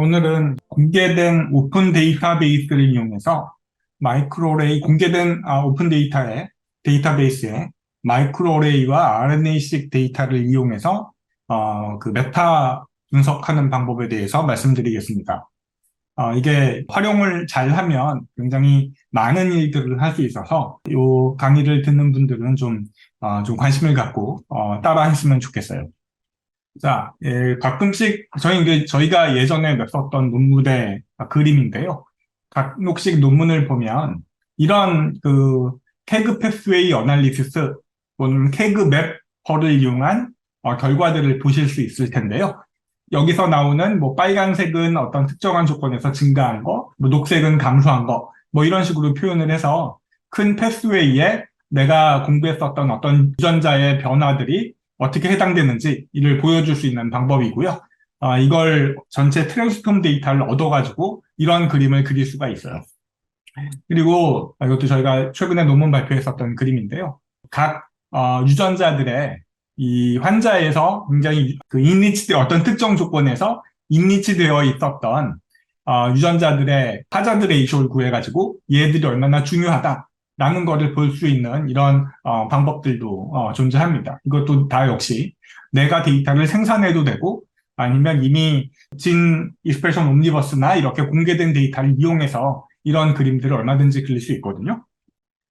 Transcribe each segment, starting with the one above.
오늘은 공개된 오픈 데이터베이스를 이용해서 공개된 오픈 데이터베이스에 마이크로어레이와 RNA-seq 데이터를 이용해서 그 메타 분석하는 방법에 대해서 말씀드리겠습니다. 이게 활용을 잘 하면 굉장히 많은 일들을 할 수 있어서 이 강의를 듣는 분들은 좀 관심을 갖고 따라 했으면 좋겠어요. 자, 가끔씩 저희가 예전에 썼던 논문의 그림인데요. 가끔씩 논문을 보면 이런 그 태그 패스웨이 어널리시스 또는 태그 맵퍼를 이용한 결과들을 보실 수 있을 텐데요. 여기서 나오는 뭐 빨간색은 어떤 특정한 조건에서 증가한 거, 뭐 녹색은 감소한 거, 뭐 이런 식으로 표현을 해서 큰 패스웨이에 내가 공부했었던 어떤 유전자의 변화들이 어떻게 해당되는지 이를 보여줄 수 있는 방법이고요. 이걸 전체 트랜스폼 데이터를 얻어가지고 이런 그림을 그릴 수가 있어요. 그리고 이것도 저희가 최근에 논문 발표했었던 그림인데요. 각 유전자들의 이 환자에서 굉장히 그 인리치된 어떤 특정 조건에서 인리치되어 있었던 유전자들의 하자드 레이쇼를 구해가지고 얘들이 얼마나 중요하다라는 것을 볼 수 있는 이런 방법들도 존재합니다. 이것도 다 역시 내가 데이터를 생산해도 되고 아니면 이미 진 익스프레션 옴니버스나 이렇게 공개된 데이터를 이용해서 이런 그림들을 얼마든지 그릴 수 있거든요.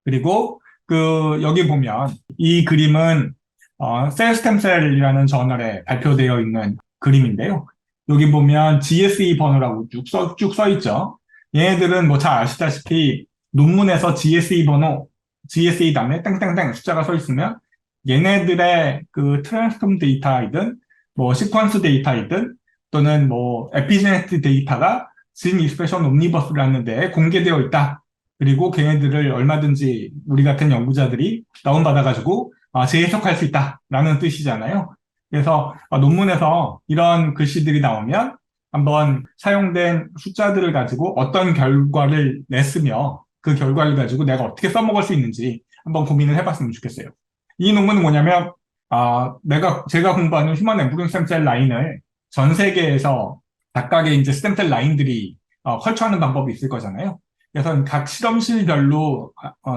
그리고 여기 보면 이 그림은 셀 스템셀이라는 저널에 발표되어 있는 그림인데요. 여기 보면 GSE 번호라고 쭉 써 있죠. 얘네들은 뭐 잘 아시다시피 논문에서 GSE 번호, GSE 다음에 땡땡땡 숫자가 써 있으면 얘네들의 그 트랜스폼 데이터이든 뭐 시퀀스 데이터이든 또는 뭐 에피제네틱 데이터가 진 익스프레션 옴니버스라는 데에 공개되어 있다. 그리고 걔네들을 얼마든지 우리 같은 연구자들이 다운받아가지고 재해석할 수 있다라는 뜻이잖아요. 그래서 논문에서 이런 글씨들이 나오면 한번 사용된 숫자들을 가지고 어떤 결과를 냈으며 그 결과를 가지고 내가 어떻게 써먹을 수 있는지 한번 고민을 해봤으면 좋겠어요. 이 논문은 뭐냐면 제가 공부하는 휴먼 엠브리오 스템셀 라인을 전 세계에서 각각의 이제 스템셀 라인들이 컬처하는 방법이 있을 거잖아요. 그래서 각 실험실별로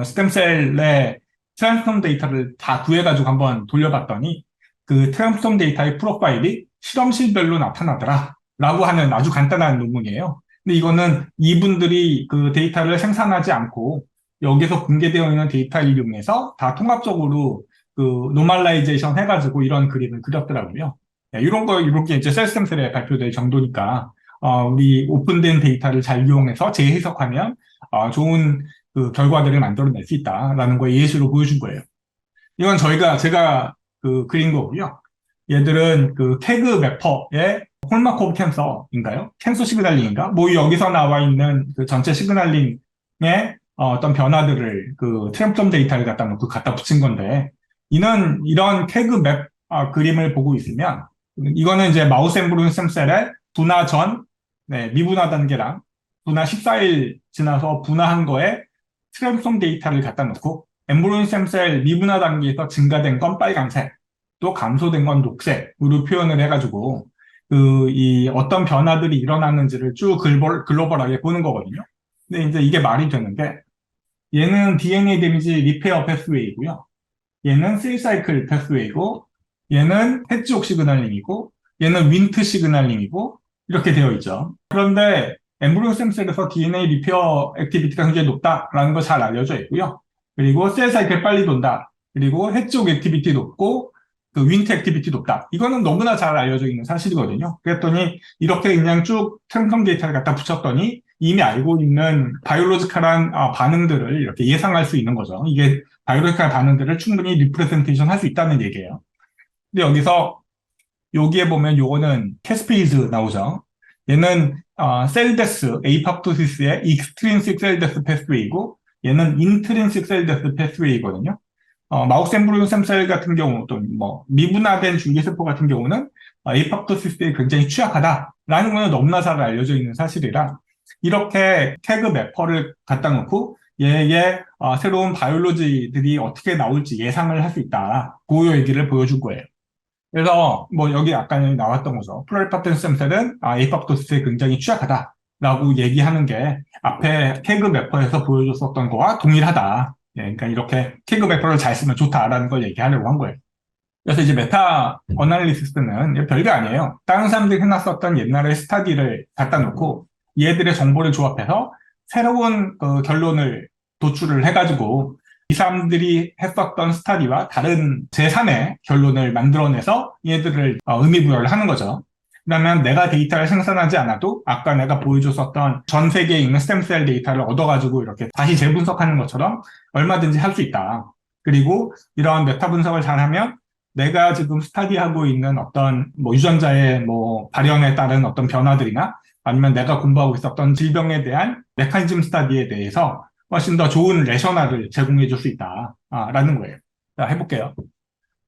스템셀의 트랜스폼 데이터를 다 구해가지고 한번 돌려봤더니 그 트랜스폼 데이터의 프로파일이 실험실별로 나타나더라 라고 하는 아주 간단한 논문이에요. 근데 이거는 이분들이 그 데이터를 생산하지 않고 여기서 공개되어 있는 데이터를 이용해서 다 통합적으로 그 노멀라이제이션 해가지고 이런 그림을 그렸더라고요. 이렇게 이제 셀스템셀에 발표될 정도니까 우리 오픈된 데이터를 잘 이용해서 재해석하면 좋은 그 결과들을 만들어낼 수 있다라는 걸 예시로 보여준 거예요. 이건 제가 그 그린 거고요. 얘들은 그 태그 매퍼의 홀마코브 캔서인가요? 캔서 시그널링인가? 뭐 여기서 나와 있는 그 전체 시그널링의 어떤 변화들을 그 트램점 데이터를 갖다 붙인 건데 이런 태그 맵 그림을 보고 있으면 이거는 이제 마우스 엠브리온 스템셀의 분화 전 미분화 단계랑 분화 14일 지나서 분화한 거에 트랜스폼 데이터를 갖다 놓고 엠브리온 스템셀 미분화 단계에서 증가된 건 빨간색, 또 감소된 건 녹색으로 표현을 해가지고 이 어떤 변화들이 일어나는지를 쭉 글로벌하게 보는 거거든요. 근데 이제 이게 말이 되는 게 얘는 DNA 데미지 리페어 패스웨이고요. 얘는 셀 사이클 패스웨이고 얘는 해지옥 시그널링이고 얘는 윈트 시그널링이고 이렇게 되어 있죠. 그런데 엠브리오 스템셀에서 DNA 리페어 액티비티가 굉장히 높다라는 거 잘 알려져 있고요. 그리고 셀 사이클 빨리 돈다. 그리고 해지옥 액티비티 높고 그 윈트 액티비티 높다. 이거는 너무나 잘 알려져 있는 사실이거든요. 그랬더니 이렇게 그냥 쭉 트랜스폼 데이터를 갖다 붙였더니 이미 알고 있는 바이올로지컬한 반응들을 이렇게 예상할 수 있는 거죠. 이게 바이올로지컬 반응들을 충분히 리프레젠테이션 할 수 있다는 얘기예요. 근데 여기에 보면 요거는 캐스페이즈 나오죠. 얘는 셀데스, 에이팝토시스의 익스트린식 셀데스 패스웨이고 얘는 인트린식 셀데스 패스웨이거든요. 마우스 엠브리오 스템셀 같은 경우 또 뭐 미분화된 줄기세포 같은 경우는 에이팝토시스에 굉장히 취약하다라는 거는 너무나 잘 알려져 있는 사실이라 이렇게 태그 매퍼를 갖다 놓고 얘의 새로운 바이올로지들이 어떻게 나올지 예상을 할 수 있다. 그 얘기를 보여준 거예요. 그래서 뭐 여기 아까 나왔던 거죠. 플로리파텐 스템셀은 에이팝토시스에 굉장히 취약하다라고 얘기하는 게 앞에 태그 매퍼에서 보여줬었던 거와 동일하다. 예, 그러니까 이렇게 태그 매퍼를 잘 쓰면 좋다라는 걸 얘기하려고 한 거예요. 그래서 이제 메타 어널리시스는 별게 아니에요. 다른 사람들이 해놨었던 옛날의 스타디를 갖다 놓고 얘들의 정보를 조합해서 새로운 결론을 도출을 해가지고 이 사람들이 했었던 스타디와 다른 제3의 결론을 만들어내서 얘들을 의미부여를 하는 거죠. 그러면 내가 데이터를 생산하지 않아도 아까 내가 보여줬었던 전 세계에 있는 스템셀 데이터를 얻어가지고 이렇게 다시 재분석하는 것처럼 얼마든지 할 수 있다. 그리고 이러한 메타 분석을 잘하면 내가 지금 스타디하고 있는 어떤 뭐 유전자의 뭐 발현에 따른 어떤 변화들이나 아니면 내가 공부하고 있었던 질병에 대한 메커니즘 스타디에 대해서 훨씬 더 좋은 레셔널을 제공해 줄 수 있다라는 거예요. 자, 해볼게요.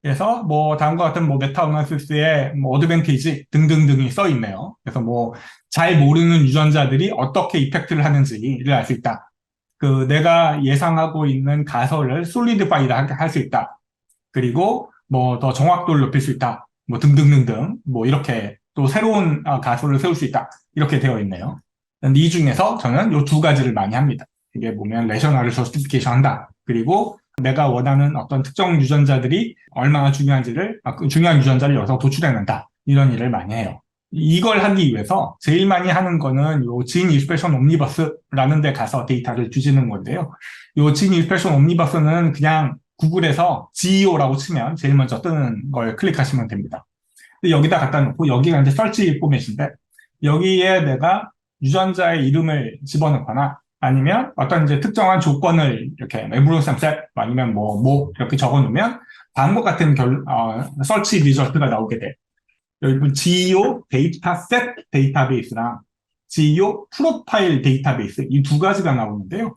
그래서 뭐 다음과 같은 뭐 메타 어나리시스의 뭐 어드밴티지 등등등이 써 있네요. 그래서 뭐 잘 모르는 유전자들이 어떻게 이펙트를 하는지를 알 수 있다. 그 내가 예상하고 있는 가설을 솔리드파이드 할 수 있다. 그리고 뭐 더 정확도를 높일 수 있다. 뭐 등등등등 뭐 이렇게 또 새로운 가설을 세울 수 있다. 이렇게 되어 있네요. 이 중에서 저는 이 두 가지를 많이 합니다. 이게 보면 레셔널을 저스티피케이션 한다. 그리고 내가 원하는 어떤 특정 유전자들이 얼마나 중요한지를 그 중요한 유전자를 여기서 도출해낸다. 이런 일을 많이 해요. 이걸 하기 위해서 제일 많이 하는 거는 요 진 익스프레션 옴니버스라는 데 가서 데이터를 뒤지는 건데요. 요 진 익스프레션 옴니버스는 그냥 구글에서 GEO라고 치면 제일 먼저 뜨는 걸 클릭하시면 됩니다. 여기다 갖다 놓고 여기가 이제 설치 포맷인데 여기에 내가 유전자의 이름을 집어넣거나 아니면 어떤 이제 특정한 조건을 이렇게 엠브로셈셋 아니면 뭐 이렇게 적어놓으면 다음과 같은 설치 리저트가 나오게 돼. 여기 GEO 데이터셋 데이터베이스랑 GEO 프로파일 데이터베이스 이 두 가지가 나오는데요.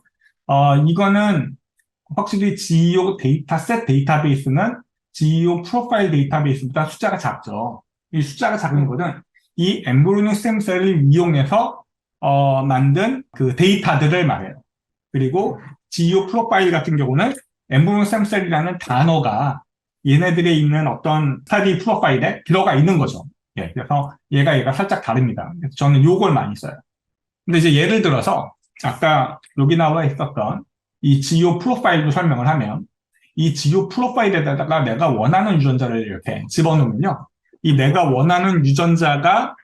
이거는 확실히 GEO 데이터셋 데이터베이스는 GEO 프로파일 데이터베이스보다 숫자가 작죠. 이 숫자가 작은 거는 이 엠브리오닉 스템셀을 이용해서 만든 그 데이터들을 말해요. 그리고 GEO 프로파일 같은 경우는 엠브리오닉 스템셀이라는 단어가 얘네들에 있는 어떤 스타디 프로파일에 들어가 있는 거죠. 예, 그래서 얘가 살짝 다릅니다. 그래서 저는 요걸 많이 써요. 근데 이제 예를 들어서 아까 여기 나와 있었던 이 GEO 프로파일로 설명을 하면 이 GEO 프로파일에다가 내가 원하는 유전자를 이렇게 집어넣으면요. 이 내가 원하는 유전자가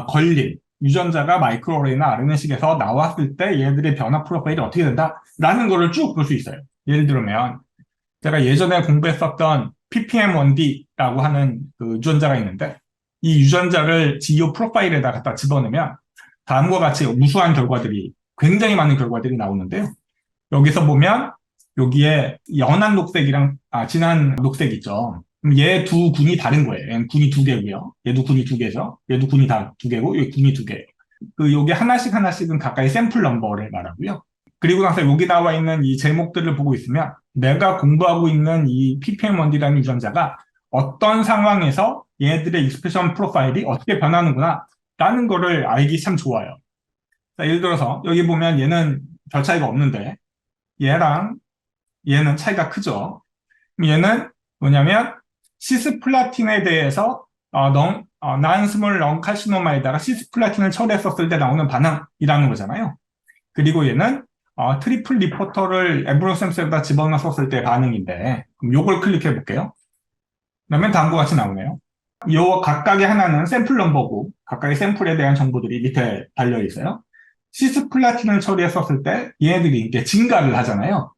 걸린 유전자가 마이크로어레이나 RNA식에서 나왔을 때 얘들의 변화 프로파일이 어떻게 된다라는 거를 쭉 볼 수 있어요. 예를 들면 제가 예전에 공부했었던 PPM1D라고 하는 그 유전자가 있는데 이 유전자를 GEO 프로파일에다 갖다 집어넣으면 다음과 같이 무수한 결과들이 굉장히 많은 결과들이 나오는데요. 여기서 보면 여기에 연한 녹색이랑 진한 녹색 있죠. 그럼 얘 두 군이 다른 거예요. 얘는 군이 두 개고요. 얘도 군이 두 개죠. 얘도 군이 다 두 개고 여기 군이 두 개. 그 여기 하나씩은 가까이 샘플 넘버를 말하고요. 그리고 나서 여기 나와 있는 이 제목들을 보고 있으면 내가 공부하고 있는 이 PPM1D라는 유전자가 어떤 상황에서 얘들의 익스프레션 프로파일이 어떻게 변하는구나 라는 거를 알기 참 좋아요. 자, 예를 들어서 여기 보면 얘는 별 차이가 없는데 얘랑 얘는 차이가 크죠. 얘는 뭐냐면 시스플라틴에 대해서 난스몰 런카시노마에다가 시스플라틴을 처리했었을 때 나오는 반응이라는 거잖아요. 그리고 얘는 트리플 리포터를 엠브로셈셀에다 집어넣었을 때 반응인데 그럼 요걸 클릭해 볼게요. 그러면 다음과 같이 나오네요. 요 각각의 하나는 샘플 넘버고 각각의 샘플에 대한 정보들이 밑에 달려 있어요. 시스플라틴을 처리했었을 때 얘네들이 이제 증가를 하잖아요.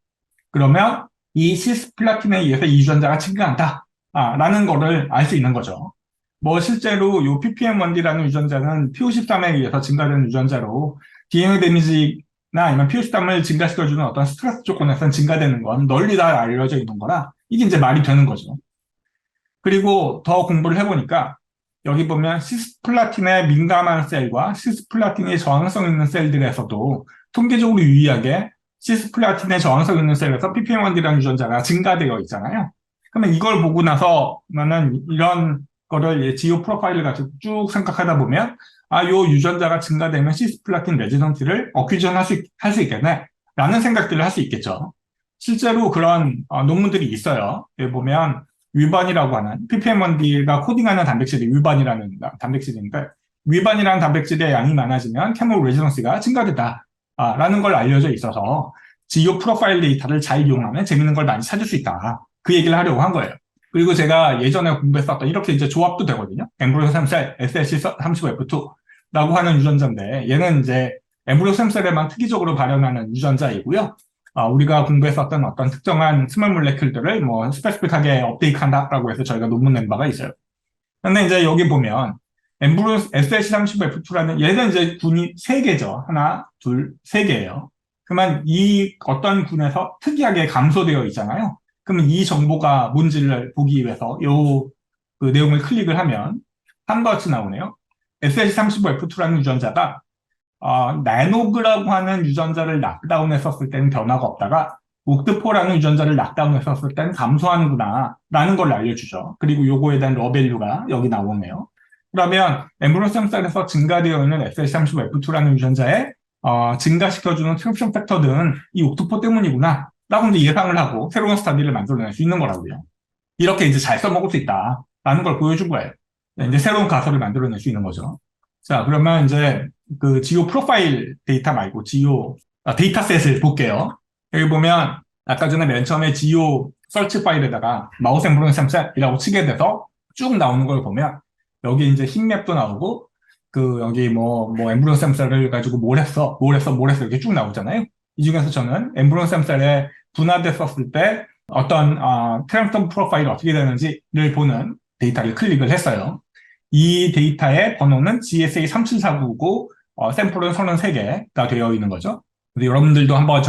그러면 이 시스플라틴에 의해서 이 유전자가 증가한다. 라는 거를 알 수 있는 거죠. 뭐 실제로 요 PPM1D라는 유전자는 P53에 의해서 증가되는 유전자로 DNA 데미지나 아니면 P53을 증가시켜주는 어떤 스트레스 조건에서는 증가되는 건 널리 다 알려져 있는 거라 이게 이제 말이 되는 거죠. 그리고 더 공부를 해보니까 여기 보면 시스플라틴에 민감한 셀과 시스플라틴에 저항성 있는 셀들에서도 통계적으로 유의하게 시스플라틴에 저항성 있는 셀에서 PPM1D라는 유전자가 증가되어 있잖아요. 그러면 이걸 보고 나서 나는 이런 거를 GEO 프로파일을 가지고 쭉 생각하다 보면 요 유전자가 증가되면 시스플라틴 레지던트를 어큐전 할 수 있겠네 라는 생각들을 할 수 있겠죠. 실제로 그런 논문들이 있어요. 여기 보면 위반이라고 하는 ppm1D가 코딩하는 단백질이 위반이라는 단백질인데 위반이라는 단백질의 양이 많아지면 캐몰 레지던시가 증가된다. 라는 걸 알려져 있어서 GO 프로파일 데이터를 잘 이용하면 재밌는 걸 많이 찾을 수 있다. 그 얘기를 하려고 한 거예요. 그리고 제가 예전에 공부했었던 이렇게 이제 조합도 되거든요. 엠브리오 샘셀 SLC35F2라고 하는 유전자인데 얘는 이제 엠브리오 샘셀에만 특이적으로 발현하는 유전자이고요. 우리가 공부했었던 어떤 특정한 스몰 몰레큘들을 뭐 스페시픽하게 업데이트한다라고 해서 저희가 논문 낸 바가 있어요. 근데 이제 여기 보면 엠브리오 SLC35F2라는 얘는 이제 군이 3개죠. 하나, 둘, 3개예요. 그러면 이 어떤 군에서 특이하게 감소되어 있잖아요. 그러면 이 정보가 뭔지를 보기 위해서 그 내용을 클릭을 하면 한것이 나오네요. SLC35F2라는 유전자가 나노그라고 하는 유전자를 락다운했었을 때는 변화가 없다가 옥트포라는 유전자를 락다운했었을 때는 감소하는구나 라는 걸 알려주죠. 그리고 요거에 대한 러밸류가 여기 나오네요. 그러면 엠브리오 샘셀에서 증가되어 있는 SLC35F2라는 유전자에 증가시켜주는 트랜스크립션 팩터는 이 옥트포 때문이구나 라고 이제 예상을 하고 새로운 스타디를 만들어낼 수 있는 거라고요. 이렇게 이제 잘 써먹을 수 있다라는 걸 보여준 거예요. 이제 새로운 가설을 만들어낼 수 있는 거죠. 자, 그러면 이제 그 지오 프로파일 데이터 말고 데이터셋을 볼게요. 여기 보면 아까 전에 맨 처음에 지오 설치 파일에다가 마우스 엠브리오 샘셀이라고 치게 돼서 쭉 나오는 걸 보면 여기 이제 힙맵도 나오고 여기 엠브리오 샘셀을 가지고 뭘 했어 이렇게 쭉 나오잖아요. 이 중에서 저는 엠브리오 샘셀에 분화됐었을 때 어떤 트랜스크립션 프로파일이 어떻게 되는지를 보는 데이터를 클릭을 했어요. 이 데이터의 번호는 GSA3749고 샘플은 33개가 되어 있는 거죠. 그래서 여러분들도 한번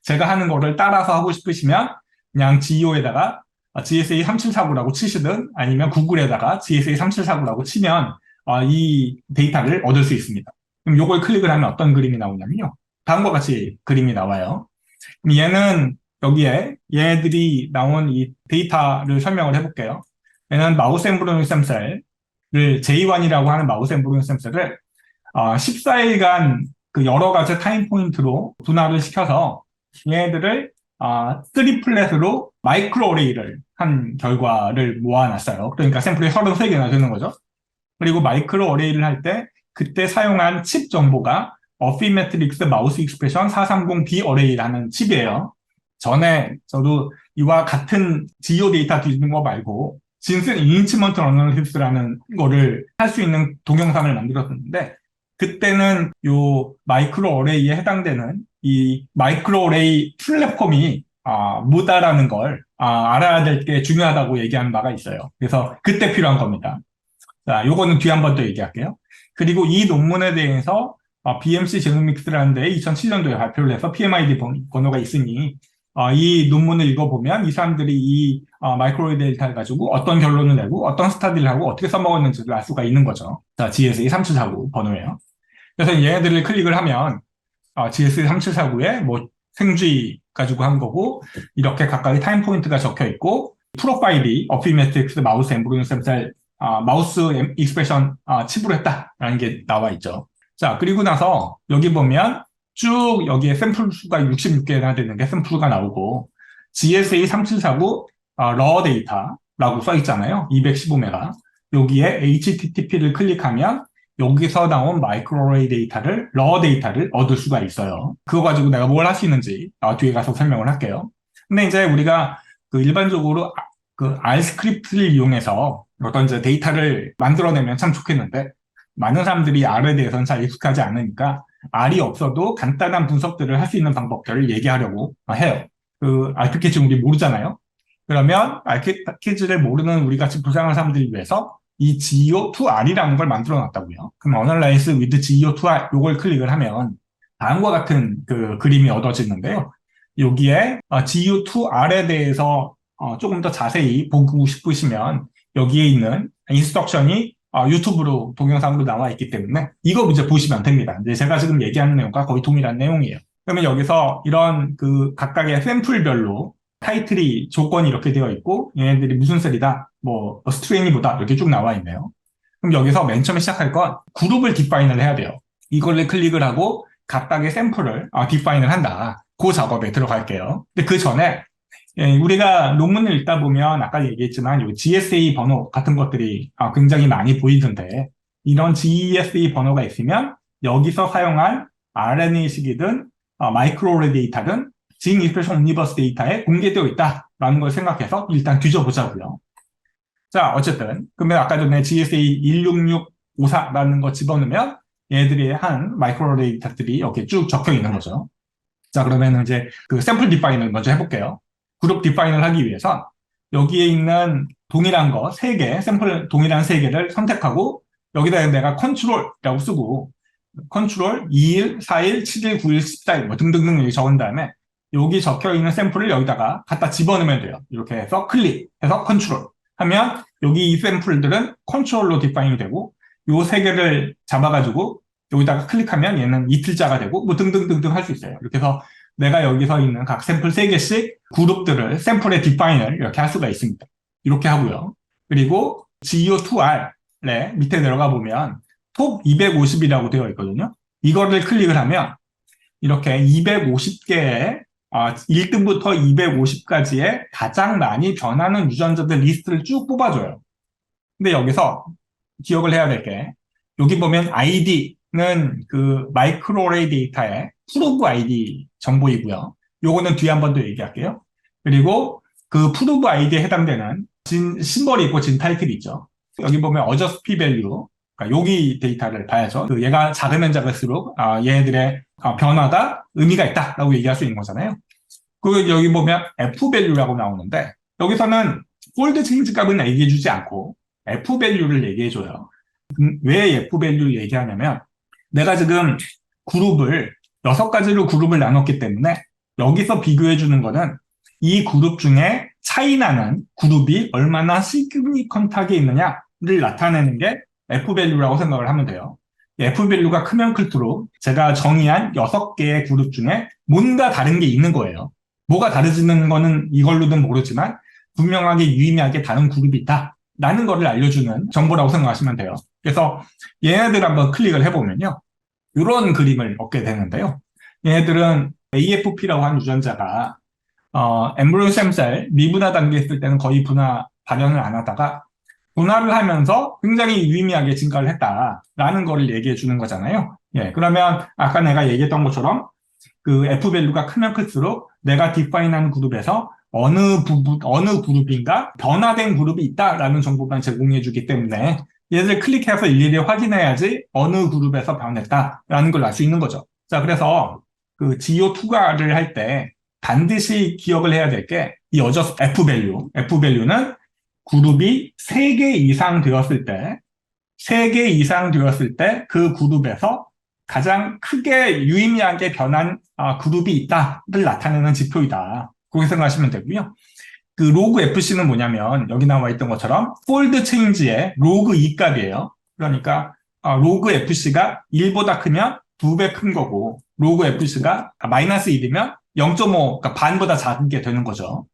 제가 하는 거를 따라서 하고 싶으시면 그냥 GEO에다가 GSA3749라고 치시든 아니면 구글에다가 GSA3749라고 치면 이 데이터를 얻을 수 있습니다. 그럼 이걸 클릭을 하면 어떤 그림이 나오냐면요. 다음과 같이 그림이 나와요. 그럼 얘는 여기에 얘들이 나온 이 데이터를 설명을 해볼게요. 얘는 마우스 엠브리오 샘셀을 J1이라고 하는 마우스 엠브리오 샘셀을 14일간 그 여러 가지 타임 포인트로 분할을 시켜서 얘들을 3플랫으로 마이크로 어레이를 한 결과를 모아놨어요. 그러니까 샘플이 33개나 되는 거죠. 그리고 마이크로 어레이를 할 때 그때 사용한 칩 정보가 어피매트릭스 마우스 익스프레션 430B 어레이라는 칩이에요. 전에 저도 이와 같은 지오 데이터 뒤지는 거 말고 진슨 인치먼트 어널리시스라는 거를 할 수 있는 동영상을 만들었는데 그때는 요 마이크로 어레이에 해당되는 이 마이크로 어레이 플랫폼이 뭐다라는 걸 알아야 될 게 중요하다고 얘기한 바가 있어요. 그래서 그때 필요한 겁니다. 자, 요거는 뒤에 한 번 더 얘기할게요. 그리고 이 논문에 대해서 BMC 제노믹스라는 데 2007년도에 발표를 해서 PMID 번호가 있으니 이 논문을 읽어보면 이 사람들이 이 마이크로웨이브 데이터를 가지고 어떤 결론을 내고 어떤 스타디를 하고 어떻게 써먹었는지를 알 수가 있는 거죠. 자, GSA3749 번호예요. 그래서 얘네들을 클릭을 하면 GSA3749에 뭐 생쥐 가지고 한 거고 이렇게 각각의 타임 포인트가 적혀 있고 프로파일이 어피매트릭스 마우스 엠브리오 샘셀 마우스 익스프레션 칩으로 했다라는 게 나와 있죠. 자, 그리고 나서 여기 보면 쭉 여기에 샘플 수가 66개나 되는 게 샘플가 나오고 GSA3749 러 데이터라고 써 있잖아요. 215메가. 여기에 HTTP를 클릭하면 여기서 나온 마이크로어레이 데이터를 러 데이터를 얻을 수가 있어요. 그거 가지고 내가 뭘 할 수 있는지 뒤에 가서 설명을 할게요. 근데 이제 우리가 그 일반적으로 그 R 스크립트를 이용해서 어떤 이제 데이터를 만들어내면 참 좋겠는데 많은 사람들이 R에 대해서는 잘 익숙하지 않으니까 R이 없어도 간단한 분석들을 할 수 있는 방법들을 얘기하려고 해요. 그 알트키즈 우리 모르잖아요. 그러면 알트키즈를 모르는 우리 같이 불쌍한 사람들을 위해서 이 GEO2R이라는 걸 만들어 놨다고요. 그럼 Analyze with GEO2R 요걸 클릭을 하면 다음과 같은 그 그림이 얻어지는데요. 여기에 GEO2R에 대해서 조금 더 자세히 보고 싶으시면 여기에 있는 인스트럭션이 유튜브로 동영상으로 나와 있기 때문에 이거 이제 보시면 됩니다. 이제 제가 지금 얘기하는 내용과 거의 동일한 내용이에요. 그러면 여기서 이런 그 각각의 샘플별로 타이틀이 조건이 이렇게 되어 있고 얘네들이 무슨 셀이다, 뭐 스트레인이 뭐다 이렇게 쭉 나와 있네요. 그럼 여기서 맨 처음에 시작할 건 그룹을 디파인을 해야 돼요. 이걸 클릭을 하고 각각의 샘플을 디파인을 한다. 그 작업에 들어갈게요. 근데 그 전에 예, 우리가 논문을 읽다 보면 아까 얘기했지만 요 GSA 번호 같은 것들이 굉장히 많이 보이던데 이런 GSA 번호가 있으면 여기서 사용한 RNA-식이든 마이크로어레이 데이터든 진 익스프레션 옴니버스 데이터에 공개되어 있다라는 걸 생각해서 일단 뒤져보자고요. 자, 어쨌든 그러면 아까 전에 GSA 16654라는 거 집어넣으면 얘들이 한 마이크로어레이 데이터들이 이렇게 쭉 적혀 있는 거죠. 자, 그러면 이제 그 샘플 디파인을 먼저 해볼게요. 그룹 디파인을 하기 위해서 여기에 있는 동일한 거 3개, 샘플 동일한 3개를 선택하고 여기다 내가 컨트롤이라고 쓰고 컨트롤 2일, 4일, 7일, 9일, 14일 뭐 등등등 적은 다음에 여기 적혀 있는 샘플을 여기다가 갖다 집어넣으면 돼요. 이렇게 해서 클릭해서 컨트롤 하면 여기 이 샘플들은 컨트롤로 디파인이 되고 요 3개를 잡아가지고 여기다가 클릭하면 얘는 이틀자가 되고 뭐 등등등등 할 수 있어요. 이렇게 해서 내가 여기서 있는 각 샘플 3개씩 그룹들을 샘플의 디파인을 이렇게 할 수가 있습니다. 이렇게 하고요. 그리고 GO2R에 밑에 내려가 보면 톱 250이라고 되어 있거든요. 이거를 클릭을 하면 이렇게 250개의 1등부터 250까지의 가장 많이 변하는 유전자들 리스트를 쭉 뽑아줘요. 근데 여기서 기억을 해야 될 게 여기 보면 ID는 그 마이크로어레이 데이터의 프로브 ID 정보이고요. 요거는 뒤에 한 번 더 얘기할게요. 그리고 그 프로브 ID에 해당되는 심벌이 있고 진 타이틀이 있죠. 여기 보면 어저스 P 밸류, 그러니까 여기 데이터를 봐야죠. 얘가 작으면 작을수록 얘네들의 변화가 의미가 있다라고 얘기할 수 있는 거잖아요. 그리고 여기 보면 F 밸류라고 나오는데 여기서는 폴드 체인지 값은 얘기해주지 않고 F 밸류를 얘기해줘요. 왜 F 밸류를 얘기하냐면 내가 지금 그룹을 6가지로 그룹을 나눴기 때문에 여기서 비교해주는 거는 이 그룹 중에 차이나는 그룹이 얼마나 시그니컨트하게 있느냐를 나타내는 게 F 밸류라고 생각을 하면 돼요. F 밸류가 크면 클수록 제가 정의한 6개의 그룹 중에 뭔가 다른 게 있는 거예요. 뭐가 다르지는 거는 이걸로는 모르지만 분명하게 유의미하게 다른 그룹이 있다. 라는 거를 알려주는 정보라고 생각하시면 돼요. 그래서 얘네들 한번 클릭을 해보면요. 이런 그림을 얻게 되는데요. 얘네들은 AFP라고 하는 유전자가 엠브리오 샘셀 미분화 단계에 있을 때는 거의 발현을 안 하다가 분화를 하면서 굉장히 유의미하게 증가를 했다라는 거를 얘기해 주는 거잖아요. 예, 그러면 아까 내가 얘기했던 것처럼 그 F 밸류가 크면 클수록 내가 디파인한 그룹에서 어느 그룹인가 변화된 그룹이 있다라는 정보만 제공해 주기 때문에 얘를 클릭해서 일일이 확인해야지 어느 그룹에서 변했다라는 걸 알 수 있는 거죠. 자, 그래서 그 GO2가를 할 때 반드시 기억을 해야 될 게 이 어저스 F 밸류는 그룹이 3개 이상 되었을 때, 3개 이상 되었을 때 그 그룹에서 가장 크게 유의미하게 변한 그룹이 있다를 나타내는 지표이다. 그렇게 생각하시면 되고요. 그 로그 FC는 뭐냐면 여기 나와 있던 것처럼 폴드 체인지의 로그 2값이에요. 그러니까 로그 FC가 1보다 크면 2배 큰 거고 로그 FC가 마이너스 1이면 0.5, 그러니까 반보다 작은 게 되는 거죠.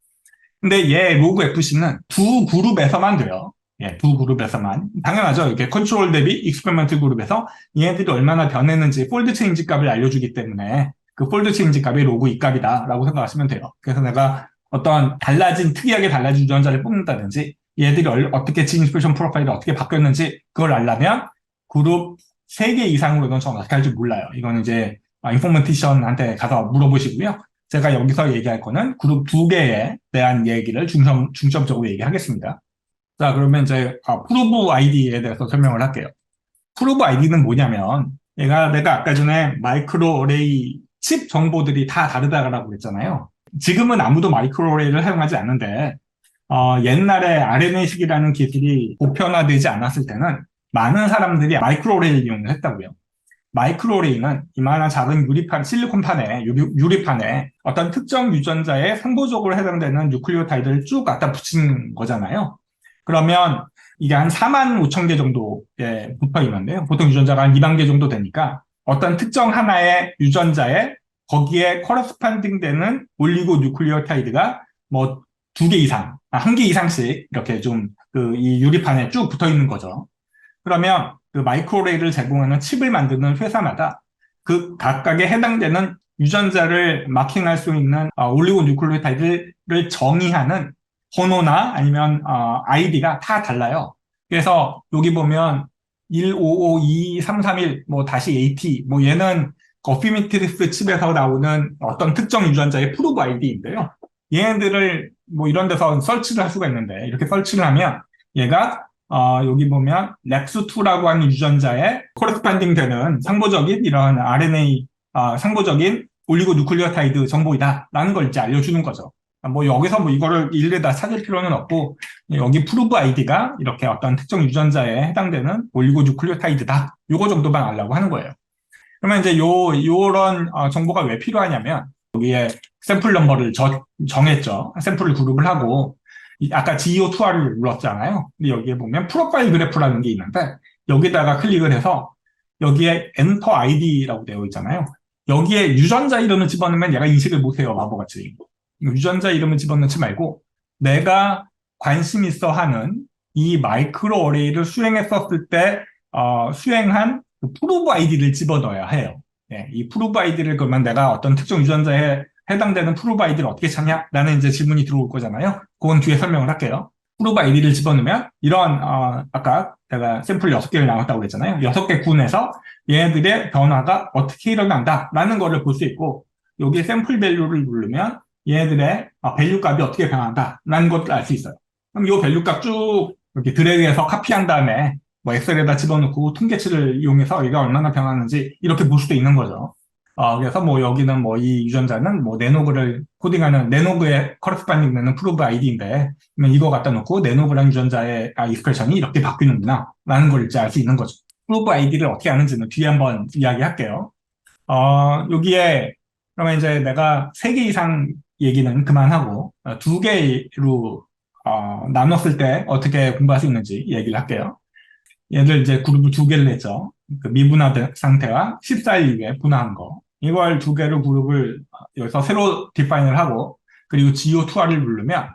근데 얘 로그 FC는 두 그룹에서만 돼요. 예, 두 그룹에서만. 당연하죠. 이렇게 컨트롤 대비 익스페리먼트 그룹에서 얘네들이 얼마나 변했는지 폴드 체인지 값을 알려주기 때문에 그 폴드 체인지 값이 로그 2값이다 라고 생각하시면 돼요. 그래서 내가 어떤 특이하게 달라진 유전자를 뽑는다든지 얘들이 어떻게 진 익스프레션 프로파일이 어떻게 바뀌었는지 그걸 알려면 그룹 3개 이상으로는 저는 어떻게 할지 몰라요. 이건 이제 인포메티션한테 가서 물어보시고요. 제가 여기서 얘기할 거는 그룹 2개에 대한 얘기를 중점적으로 얘기하겠습니다. 자, 그러면 이제 프로브 아이디에 대해서 설명을 할게요. 프로브 아이디는 뭐냐면 내가 아까 전에 마이크로어레이 칩 정보들이 다 다르다라고 했잖아요. 지금은 아무도 마이크로어레이를 사용하지 않는데 옛날에 RNA-식이라는 기술이 보편화되지 않았을 때는 많은 사람들이 마이크로어레이를 이용을 했다고요. 마이크로어레이는 이만한 작은 실리콘판에, 유리판에 어떤 특정 유전자에 선도적으로 해당되는 뉴클리오타이드를 쭉 갖다 붙이는 거잖아요. 그러면 이게 한 4만 5천 개 정도에 붙어 있는데요. 보통 유전자가 한 2만 개 정도 되니까 어떤 특정 하나의 유전자에 거기에 커러스펀딩 되는 올리고 뉴클리오타이드가 뭐 2개 이상, 1개 이상씩 이렇게 좀 이 유리판에 쭉 붙어 있는 거죠. 그러면 그 마이크로레이를 제공하는 칩을 만드는 회사마다 그 각각에 해당되는 유전자를 마킹할 수 있는 올리고뉴클레오타이드를 정의하는 번호나 아니면 아이디가 다 달라요. 그래서 여기 보면 1552331 뭐 다시 AT 뭐 얘는 어피미티리스 칩에서 나오는 어떤 특정 유전자의 프로브 아이디인데요. 얘네들을 뭐 이런 데서 설치를 할 수가 있는데 이렇게 설치를 하면 얘가 여기 보면 렉스2라고 하는 유전자에 코레스판딩 되는 상보적인 이런 RNA 상보적인 올리고누클레오타이드 정보이다라는 걸 이제 알려주는 거죠. 뭐 여기서 뭐 이거를 일일이 다 찾을 필요는 없고 여기 프로브 아이디가 이렇게 어떤 특정 유전자에 해당되는 올리고누클레오타이드다. 요거 정도만 알려고 하는 거예요. 그러면 이제 요런 정보가 왜 필요하냐면 여기에 샘플 넘버를 정했죠. 샘플을 그룹을 하고 아까 GO2R을 눌렀잖아요. 근데 여기에 보면 프로파일 그래프라는 게 있는데 여기다가 클릭을 해서 여기에 엔터 아이디라고 되어 있잖아요. 여기에 유전자 이름을 집어넣으면 얘가 인식을 못해요. 바보같이. 유전자 이름을 집어넣지 말고 내가 관심 있어 하는 이 마이크로 어레이를 수행했었을 때 수행한 그 프로브 아이디를 집어넣어야 해요. 네, 이 프로브 아이디를 그러면 내가 어떤 특정 유전자에 해당되는 프로브 아이디를 어떻게 찾냐? 라는 이제 질문이 들어올 거잖아요. 그건 뒤에 설명을 할게요. 프로브 아이디를 집어넣으면 이런 아까 내가 샘플 6개를 나눴다고 그랬잖아요. 6개 군에서 얘네들의 변화가 어떻게 일어난다라는 거를 볼 수 있고 여기 샘플 밸류를 누르면 얘네들의 밸류 값이 어떻게 변한다라는 것을 알 수 있어요. 그럼 이 밸류 값 쭉 이렇게 드래그해서 카피한 다음에 뭐 엑셀에다 집어넣고 통계치를 이용해서 얘가 얼마나 변하는지 이렇게 볼 수도 있는 거죠. 그래서 뭐 여기는 뭐 이 유전자는 뭐 네노그를 코딩하는 네노그에 커레스판딩 되는 프로브 아이디인데 그러면 이거 갖다 놓고 네노그란 유전자의 익스프레션이 이렇게 바뀌는구나 라는 걸 이제 알 수 있는 거죠. 프로브 아이디를 어떻게 아는지는 뒤에 한번 이야기할게요. 여기에 그러면 이제 내가 3개 이상 얘기는 그만하고 2개로 나눴을 때 어떻게 공부할 수 있는지 얘기를 할게요. 얘들 이제 그룹을 2개를 냈죠. 그 미분화 상태와 14일 이후에 분화한 거. 이걸 2개로 그룹을 여기서 새로 디파인을 하고 그리고 GO2R을 누르면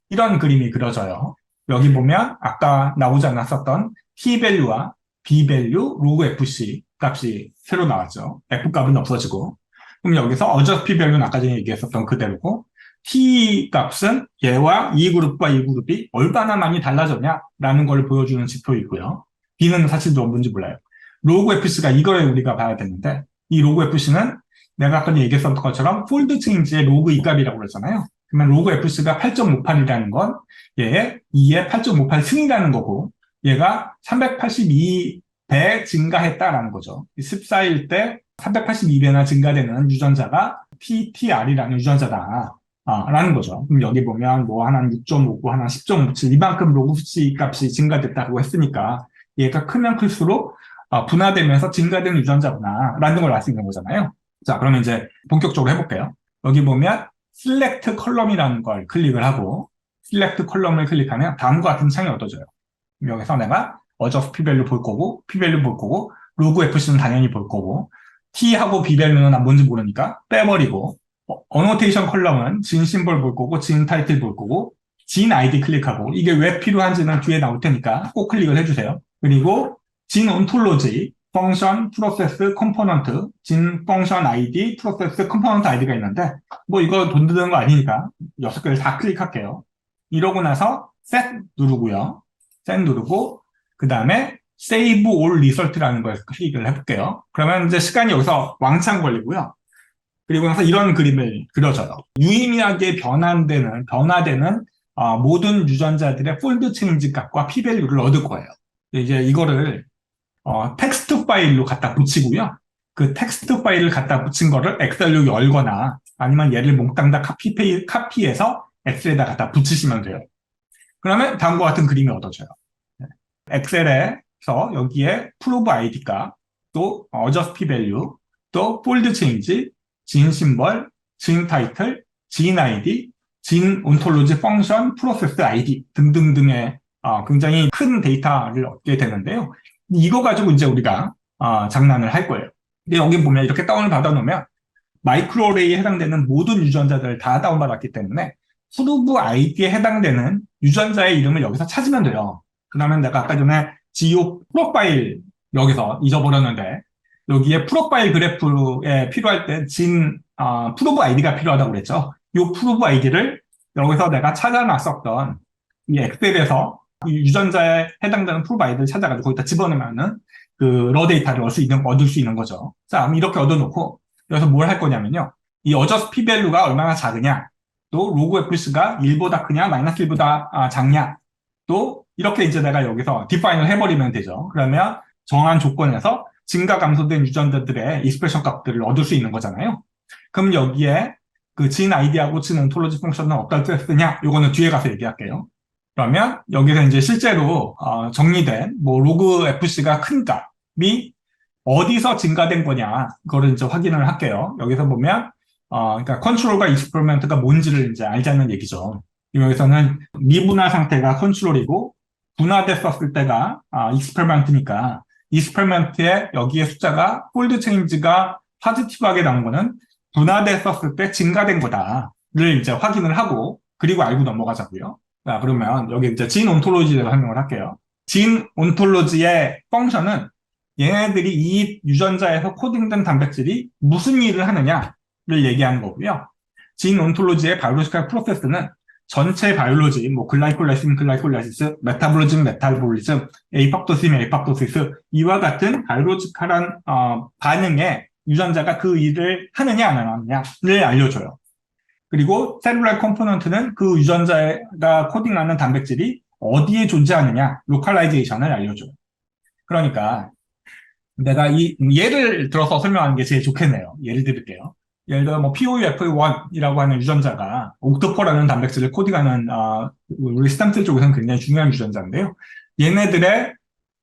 이런 그림이 그려져요. 여기 보면 아까 나오지 않았었던 T-밸류와 B-밸류, 로그 FC 값이 새로 나왔죠. F 값은 없어지고. 그럼 여기서 어저스 P-밸류는 아까 전에 얘기했었던 그대로고 T 값은 얘와 이 그룹과 이 그룹이 얼마나 많이 달라졌냐라는 걸 보여주는 지표이고요. B는 사실 뭔지 몰라요. 로그 FC가 이걸 우리가 봐야 되는데 이 로그 FC는 내가 아까 얘기했던 것처럼 폴드 체인지의 로그 2값이라고 그랬잖아요. 그러면 로그 FC가 8.58이라는 건 얘의 2의 8.58 승이라는 거고 얘가 382배 증가했다라는 거죠. 14일 때 382배나 증가되는 유전자가 PTR이라는 유전자다. 라는 거죠. 그럼 여기 보면 뭐 하나는 6.59, 하나는 10.57 이만큼 로그 FC 값이 증가됐다고 했으니까 얘가 크면 클수록 분화되면서 증가되는 유전자구나 라는 걸 알 수 있는 거잖아요. 자, 그러면 이제 본격적으로 해볼게요. 여기 보면 select column이라는 걸 클릭을 하고 select column을 클릭하면 다음과 같은 창이 얻어져요. 여기서 내가 adjust p-value 볼 거고 p-value 볼 거고 로그 fc는 당연히 볼 거고 t하고 b-value는 뭔지 모르니까 빼버리고 annotation 컬럼은 진 심볼 볼 거고 진 타이틀 볼 거고 진 아이디 클릭하고 이게 왜 필요한지는 뒤에 나올 테니까 꼭 클릭을 해주세요. 그리고 진 온톨로지, 펑션, 프로세스, 컴포넌트, 진 펑션 아이디, 프로세스, 컴포넌트 아이디가 있는데 뭐 이거 돈 드는 거 아니니까 6개를 다 클릭할게요. 이러고 나서 set 누르고요. set 누르고 그 다음에 save all result라는 걸 클릭을 해볼게요. 그러면 이제 시간이 여기서 왕창 걸리고요. 그리고 나서 이런 그림을 그려줘요. 유의미하게 변화되는 모든 유전자들의 폴드 체인지 값과 p-밸류를 얻을 거예요. 이제 이거를 텍스트 파일로 갖다 붙이고요. 그 텍스트 파일을 갖다 붙인 거를 엑셀로 열거나 아니면 얘를 몽땅 다 카피해서 엑셀에다 갖다 붙이시면 돼요. 그러면 다음과 같은 그림이 얻어져요. 엑셀에서 여기에 프로브 아이디 값, 또 어저스 p-밸류, 또 폴드 체인지, 진 심벌, 진 타이틀, 진 아이디, 진 온톨로지 펑션, 프로세스 아이디 등등등의 굉장히 큰 데이터를 얻게 되는데요. 이거 가지고 이제 우리가 장난을 할 거예요. 근데 여기 보면 이렇게 다운을 받아놓으면 마이크로어레이에 해당되는 모든 유전자들을 다 다운받았기 때문에 프로브 아이디에 해당되는 유전자의 이름을 여기서 찾으면 돼요. 그러면 내가 아까 전에 GO 프로파일 여기서 잊어버렸는데 여기에 프로파일 그래프에 필요할 때 진 프로브 아이디가 필요하다고 그랬죠. 이 프로브 아이디를 여기서 내가 찾아놨었던 이 엑셀에서 이 유전자에 해당되는 프로브 아이디를 찾아가지고 거기다 집어넣으면은 그 러 데이터를 얻을 수 있는 거죠. 자, 이렇게 얻어놓고 여기서 뭘 할 거냐면요. 이 어저스 p 밸류가 얼마나 작으냐, 또 로그 fc가 1보다 크냐, 마이너스 1보다 작냐, 또 이렇게 이제 내가 여기서 디파인을 해버리면 되죠. 그러면 정한 조건에서 증가 감소된 유전자들의 익스프레션 값들을 얻을 수 있는 거잖아요. 그럼 여기에 그 진 아이디하고 진 온톨로지 펑션은 어떻게 쓰냐? 요거는 뒤에 가서 얘기할게요. 그러면 여기서 이제 실제로 정리된 뭐 로그 fc가 큰 값이 어디서 증가된 거냐, 그거를 이제 확인을 할게요. 여기서 보면 그러니까 컨트롤과 익스페리먼트가 뭔지를 이제 알자는 얘기죠. 여기서는 미분화 상태가 컨트롤이고 분화됐었을 때가 익스페리먼트니까 익스페리먼트에 여기에 숫자가 폴드 체인지가 포지티브하게 나온 거는 분화됐었을 때 증가된 거다를 이제 확인을 하고 그리고 알고 넘어가자고요. 자, 그러면 여기 이제 진 온톨로지를 설명을 할게요. 진 온톨로지의 펑션은 얘네들이 이 유전자에서 코딩된 단백질이 무슨 일을 하느냐를 얘기하는 거고요. 진 온톨로지의 바이올로지컬 프로세스는 전체 바이올로지, 뭐 글라이콜라이신, 글라이콜라이시스, 메타볼리즘, 메타볼리즘, 에이팍토시스, 에이팍토시스 이와 같은 바이올로지컬한 반응에 유전자가 그 일을 하느냐 안 하느냐를 알려줘요. 그리고 셀룰라 컴포넌트는 그 유전자가 코딩하는 단백질이 어디에 존재하느냐, 로컬라이제이션을 알려줘요. 그러니까 내가 이 예를 들어서 설명하는 게 제일 좋겠네요. 예를 들을게요. 예를 들어 뭐 POF1이라고 하는 유전자가 옥토퍼라는 단백질을 코딩하는 우리 스템셀 쪽에서는 굉장히 중요한 유전자인데요. 얘네들의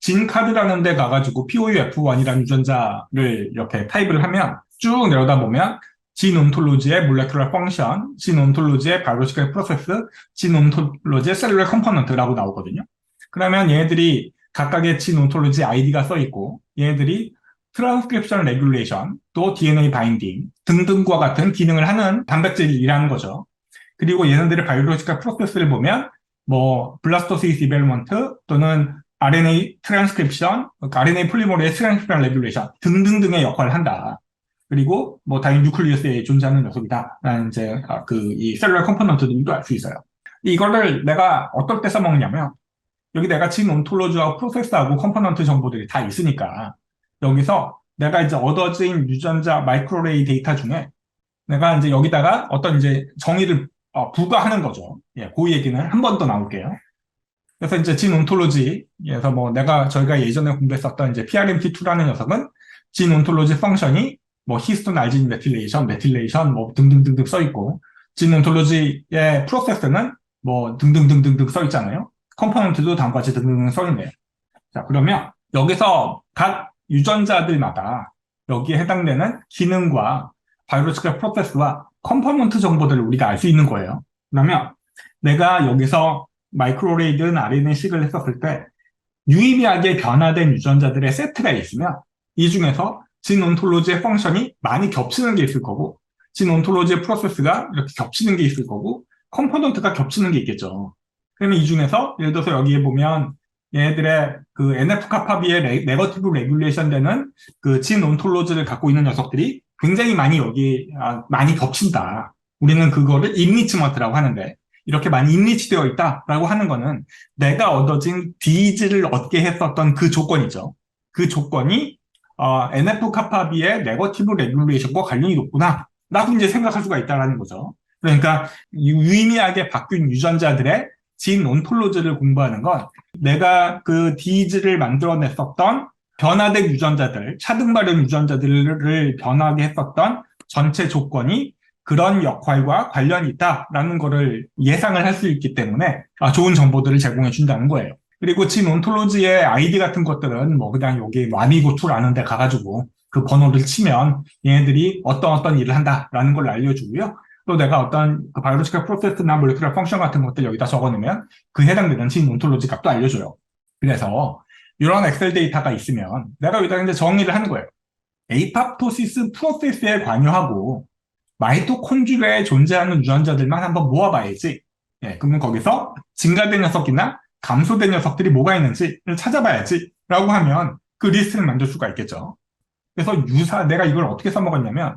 진 카드라는 데 가가지고 POF1이라는 유전자를 이렇게 타입을 하면 쭉 내려다 보면 진 온톨로지의 몰레큘러 펑션, 진 온톨로지의 바이올로지컬 프로세스, 진 온톨로지의 셀룰러 컴포넌트라고 나오거든요. 그러면 얘네들이 각각의 진 온톨로지 아이디가 써 있고 얘네들이 트랜스크립션 레귤레이션, 또 DNA 바인딩 등등과 같은 기능을 하는 단백질이라는 거죠. 그리고 얘네들의 바이올로지컬 프로세스를 보면 뭐 블라스토시스 디벨롭먼트 또는 RNA 트랜스크립션, RNA 폴리머레이즈 트랜스크립션 레귤레이션 등등등의 역할을 한다. 그리고 뭐 다인 뉴클리어스에 존재하는 녀석이다라는 이제 이 셀룰러 컴포넌트들도 알 수 있어요. 이거를 내가 어떨 때 써먹냐면 여기 내가 진 온톨로지와 프로세스하고 컴포넌트 정보들이 다 있으니까 여기서 내가 이제 얻어진 유전자 마이크로레이 데이터 중에 내가 이제 여기다가 어떤 이제 정의를 부과하는 거죠. 예, 그 얘기는 한 번 더 나올게요. 그래서 이제 진 온톨로지에서 뭐 저희가 예전에 공부했었던 이제 PRMT2라는 녀석은 진 온톨로지 펑션이 뭐 히스톤 알진 메틸레이션 뭐 등등등등 써 있고 진 온톨로지의 프로세스는 뭐 등등등등등 써 있잖아요. 컴포넌트도 다음과 같이 등등 써 있네요. 자, 그러면 여기서 각 유전자들마다 여기에 해당되는 기능과 바이올로지컬 프로세스와 컴포넌트 정보들을 우리가 알 수 있는 거예요. 그러면 내가 여기서 마이크로레이든 RNA-식을 했었을 때 유의미하게 변화된 유전자들의 세트가 있으면 이 중에서 진 온톨로지의 펑션이 많이 겹치는 게 있을 거고 진 온톨로지의 프로세스가 이렇게 겹치는 게 있을 거고 컴포넌트가 겹치는 게 있겠죠. 그러면 이 중에서 예를 들어서 여기에 보면 얘네들의 그 NF-kappaB의 네거티브 레귤레이션 되는 그 진 온톨로지를 갖고 있는 녀석들이 굉장히 많이 많이 겹친다. 우리는 그거를 인리치먼트라고 하는데 이렇게 많이 인리치되어 있다라고 하는 거는 내가 얻어진 디즈를 얻게 했었던 그 조건이죠. 그 조건이 NF-kappaB의 네거티브 레귤레이션과 관련이 높구나 라고 이제 생각할 수가 있다는 거죠. 그러니까 유의미하게 바뀐 유전자들의 진 온톨로지를 공부하는 건 내가 그 디즈를 만들어냈었던 변화된 유전자들, 차등발현 유전자들을 변하게 했었던 전체 조건이 그런 역할과 관련이 있다라는 거를 예상을 할 수 있기 때문에 좋은 정보들을 제공해 준다는 거예요. 그리고 진 온톨로지의 아이디 같은 것들은 뭐 그냥 여기 와미고투라는 데 가가지고 그 번호를 치면 얘네들이 어떤 일을 한다라는 걸 알려주고요. 또 내가 어떤 그 바이올로지컬 프로세스나 몰레큘러 펑션 같은 것들 여기다 적어놓으면 그 해당되는 진 온톨로지 값도 알려줘요. 그래서 이런 엑셀 데이터가 있으면 내가 여기다 이제 정의를 하는 거예요. 에이팝토시스 프로세스에 관여하고 마이토콘드리아에 존재하는 유전자들만 한번 모아봐야지. 예, 그러면 거기서 증가된 녀석이나 감소된 녀석들이 뭐가 있는지를 찾아봐야지 라고 하면 그 리스트를 만들 수가 있겠죠. 그래서 내가 이걸 어떻게 써먹었냐면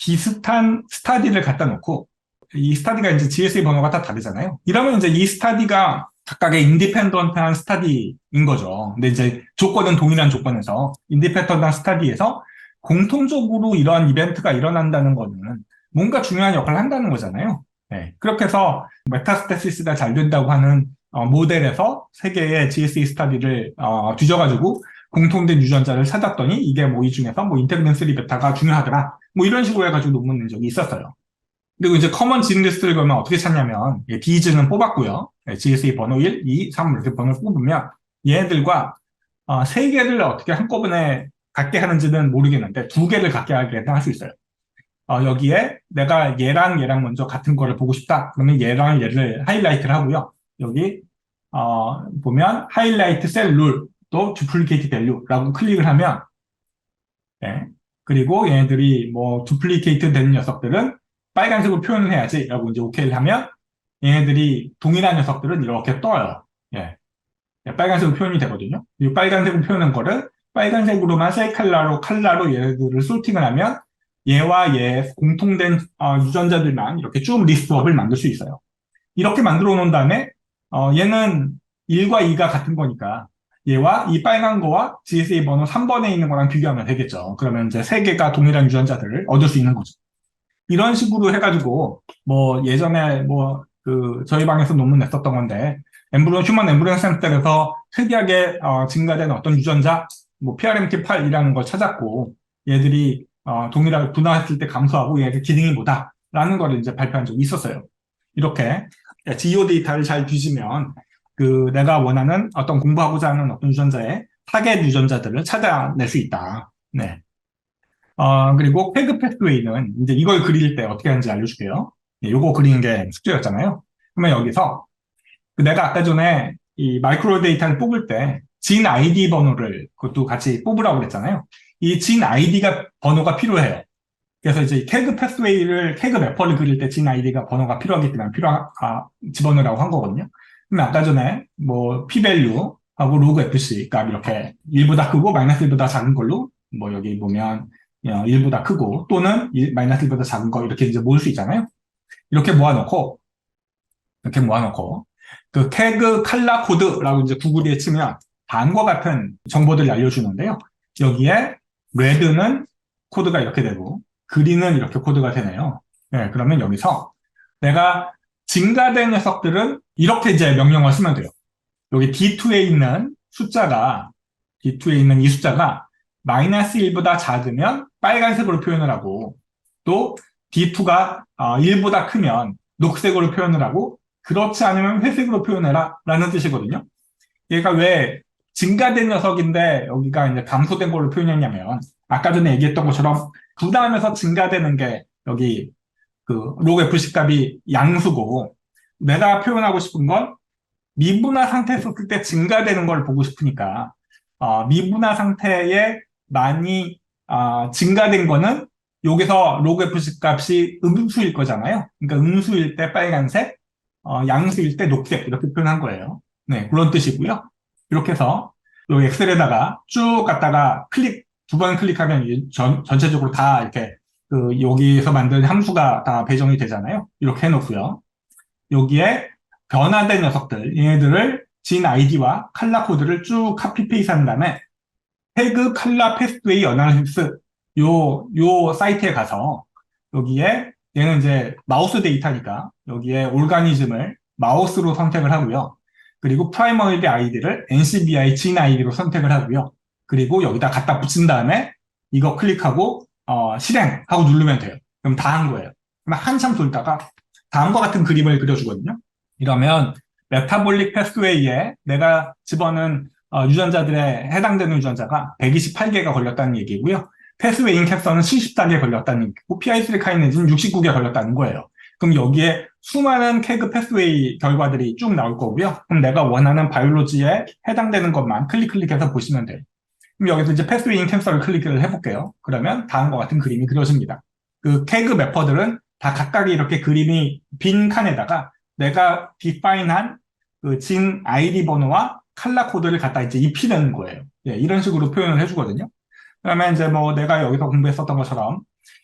비슷한 스타디를 갖다 놓고 이 스타디가 이제 GSA 번호가 다 다르잖아요. 이러면 이제 이 스타디가 각각의 인디펜던트한 스타디인 거죠. 근데 이제 조건은 동일한 조건에서 인디펜던트한 스타디에서 공통적으로 이러한 이벤트가 일어난다는 거는 뭔가 중요한 역할을 한다는 거잖아요. 네. 그렇게 해서 메타스태시스가 잘 된다고 하는 모델에서 세 개의 GSA 스타디를 뒤져가지고 공통된 유전자를 찾았더니 이게 뭐 이 중에서 뭐 인테그린 3 베타가 중요하더라. 뭐 이런 식으로 해가지고 논문 낸 적이 있었어요. 그리고 이제 커먼 진 리스트를 그러면 어떻게 찾냐면 디즈는 뽑았고요. GSA 번호 1, 2, 3 이렇게 번호를 뽑으면 얘네들과 세 개를 어떻게 한꺼번에 갖게 하는지는 모르겠는데 두 개를 갖게 하게 할 수 있어요. 여기에 내가 얘랑 먼저 같은 거를 보고 싶다. 그러면 얘랑 얘를 하이라이트를 하고요. 여기 보면 하이라이트 셀 룰 또 두플리케이트 밸류라고 클릭을 하면 네. 그리고 얘네들이 뭐 두플리케이트 된 녀석들은 빨간색으로 표현을 해야지 라고 이제 오케이를 하면 얘네들이 동일한 녀석들은 이렇게 떠요. 예. 빨간색으로 표현이 되거든요. 이 빨간색으로 표현한 거를 빨간색으로만 셀 칼라로 얘네들을 소팅을 하면 얘와 얘 공통된 유전자들만 이렇게 쭉 리스트업을 만들 수 있어요. 이렇게 만들어 놓은 다음에 얘는 1과 2가 같은 거니까 얘와 이 빨간 거와 GSA 번호 3번에 있는 거랑 비교하면 되겠죠. 그러면 이제 세 개가 동일한 유전자들을 얻을 수 있는 거죠. 이런 식으로 해가지고 뭐 예전에 뭐 그 저희 방에서 논문 냈었던 건데 휴먼 엠브리오 샘플에서 특이하게 증가된 어떤 유전자 뭐 PRMT8이라는 걸 찾았고 얘들이 동일하게 분화했을 때 감소하고 얘들 기능이 뭐다라는 걸 이제 발표한 적이 있었어요. 이렇게 GEO 데이터를 잘 뒤지면 그 내가 원하는 어떤 공부하고자 하는 어떤 유전자의 타겟 유전자들을 찾아낼 수 있다. 네. 그리고 태그 패스웨이는 이제 이걸 그릴 때 어떻게 하는지 알려줄게요. 예, 요거 그리는 게 숙제였잖아요. 그러면 여기서 내가 아까 전에 이 마이크로 데이터를 뽑을 때 진 아이디 번호를 그것도 같이 뽑으라고 그랬잖아요. 이 진 아이디가 번호가 필요해요. 그래서 이제 태그 패스웨이를 태그 매퍼를 그릴 때 진 아이디가 번호가 필요하기 때문에 집어넣으라고 한 거거든요. 그럼 아까 전에 뭐 p-value 하고 로그 fc 값 이렇게 1보다 크고 마이너스 1보다 작은 걸로 뭐 여기 보면 1보다 크고 또는 마이너스 1보다 작은 거 이렇게 이제 모을 수 있잖아요. 이렇게 모아놓고 그 태그 칼라 코드라고 이제 구글에 치면 다음과 같은 정보들을 알려주는데요. 여기에 레드는 코드가 이렇게 되고 그린은 이렇게 코드가 되네요. 네, 그러면 여기서 내가 증가된 녀석들은 이렇게 이제 명령을 쓰면 돼요. 여기 D2에 있는 이 숫자가 마이너스 1보다 작으면 빨간색으로 표현을 하고 또 D2가 1보다 크면 녹색으로 표현을 하고 그렇지 않으면 회색으로 표현해라 라는 뜻이거든요. 얘가 왜 증가된 녀석인데 여기가 이제 감소된 걸로 표현했냐면 아까 전에 얘기했던 것처럼 부담하면서 증가되는 게 여기 그 로그 FC 값이 양수고 내가 표현하고 싶은 건 미분화 상태에 있을 때 증가되는 걸 보고 싶으니까 미분화 상태에 많이 증가된 거는 여기서 로그 FC 값이 음수일 거잖아요. 그러니까 음수일 때 빨간색, 양수일 때 녹색 이렇게 표현한 거예요. 네, 그런 뜻이고요. 이렇게 해서 이 엑셀에다가 쭉 갔다가 두 번 클릭하면 전체적으로 다 이렇게 여기서 만든 함수가 다 배정이 되잖아요. 이렇게 해놓고요. 여기에 변화된 녀석들, 얘네들을 진 아이디와 칼라 코드를 쭉 카피 페이스트 한 다음에 태그 칼라 패스웨이 어나리시스 요 사이트에 가서 여기에 얘는 이제 마우스 데이터니까 여기에 오르가니즘을 마우스로 선택을 하고요. 그리고 프라이머리 아이디를 NCBI 진 아이디로 선택을 하고요. 그리고 여기다 갖다 붙인 다음에 이거 클릭하고 실행하고 누르면 돼요. 그럼 다 한 거예요. 그럼 한참 돌다가 다음과 같은 그림을 그려주거든요. 이러면 메타볼릭 패스웨이에 내가 집어넣은 유전자들에 해당되는 유전자가 128개가 걸렸다는 얘기고요. 패스웨이 인캡서는 74개 걸렸다는 얘기고 PI3 카이네즈는 69개 걸렸다는 거예요. 그럼 여기에 수많은 캐그 패스웨이 결과들이 쭉 나올 거고요. 그럼 내가 원하는 바이올로지에 해당되는 것만 클릭해서 보시면 돼요. 그럼 여기서 이제 패스웨이 인캡서를 클릭을 해볼게요. 그러면 다음과 같은 그림이 그려집니다. 그 캐그 매퍼들은 다 각각의 이렇게 그림이 빈 칸에다가 내가 디파인한 그 진 아이디 번호와 칼라 코드를 갖다 이제 입히는 거예요. 예, 이런 식으로 표현을 해주거든요. 그러면 이제 뭐 내가 여기서 공부했었던 것처럼